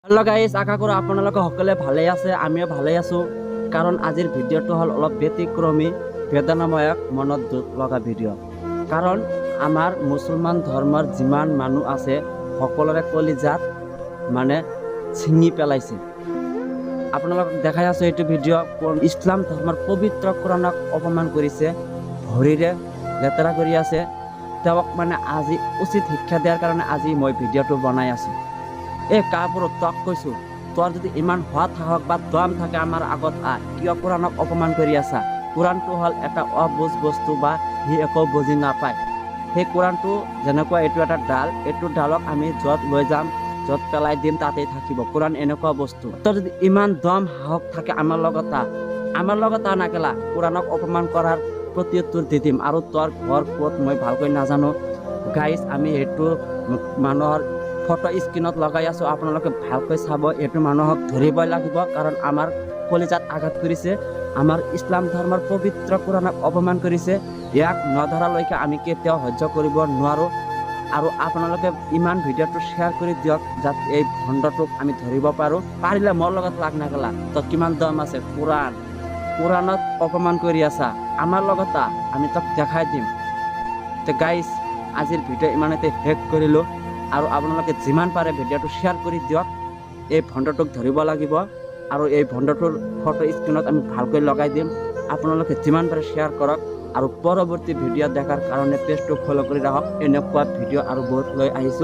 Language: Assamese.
হ্যালো গাইস, আশা কৰো আপোনালোকে সকলোৱে ভালে আছে। আমিও ভালে আছো। কাৰণ আজিৰ ভিডিঅ'টো হ'ল অলপ ব্যতিক্ৰমী, বেদনাময়ক, মনত দুখ লগা ভিডিঅ'। কাৰণ আমাৰ মুছলমান ধৰ্মৰ যিমান মানুহ আছে সকলোৰে কলিজাত মানে ছিঙি পেলাইছে। আপোনালোকক দেখাই আছো এইটো ভিডিঅ'। ইছলাম ধৰ্মৰ পবিত্ৰ কোৰাণক অপমান কৰিছে, ভৰিৰে লেতেৰা কৰি আছে। তেওঁক মানে আজি উচিত শিক্ষা দিয়াৰ কাৰণে আজি মই ভিডিঅ'টো বনাই আছো। এই কাপোৰত তক কৈছো, তোৰ যদি ইমান হোৱা থাকক বা দম থাকে আমাৰ আগত কিয় কোৰাণক অপমান কৰি আছা? কোৰাণটো হ'ল এটা অবুজ বস্তু বা সি একো বুজি নাপায়। সেই কোৰাণটো যেনেকুৱা এইটো এটা ডাল, এইটো ডালক আমি য'ত লৈ যাম, য'ত পেলাই দিম তাতেই থাকিব। কোৰাণ এনেকুৱা বস্তু। তোৰ যদি ইমান দম সাহস থাকে আমাৰ লগত নাকেলা কোৰাণক অপমান কৰাৰ প্ৰত্যুত্তৰ দি দিম। আৰু তোৰ ঘৰ ক'ত মই ভালকৈ নাজানো। গাইজ, আমি এইটো মানুহৰ ফটো স্ক্ৰীনত লগাই আছো, আপোনালোকে ভালকৈ চাব। এইটো মানুহক ধৰিবই লাগিব, কাৰণ আমাৰ কলিজাত আঘাত কৰিছে, আমাৰ ইছলাম ধৰ্মৰ পবিত্ৰ কোৰাণক অপমান কৰিছে। ইয়াক নধৰালৈকে আমি কেতিয়াও সহ্য কৰিব নোৱাৰো। আৰু আপোনালোকে ইমান ভিডিঅ'টো শ্বেয়াৰ কৰি দিয়ক, যাতে এই ভণ্ডটোক আমি ধৰিব পাৰো। পাৰিলে মোৰ লগত লাগ নাগলা, তোৰ কিমান দম আছে? কোৰাণত অপমান কৰি আছা আমাৰ লগত, আমি তোক দেখাই দিম। তো গাইজ, আজিৰ ভিডিঅ' ইমানতে শেষ কৰিলোঁ। আৰু আপোনালোকে যিমান পাৰে ভিডিঅ'টো শ্বেয়াৰ কৰি দিয়ক। এই ভণ্ডটোক ধৰিব লাগিব, আৰু এই ভণ্ডটোৰ ফটো স্ক্ৰীনত আমি ভালকৈ লগাই দিম। আপোনালোকে যিমান পাৰে শ্বেয়াৰ কৰক, আৰু পৰৱৰ্তী ভিডিঅ' দেখাৰ কাৰণে পেজটো ফ'ল' কৰি ৰাখক। এনেকুৱা ভিডিঅ' আৰু বহুত লৈ আহিছোঁ।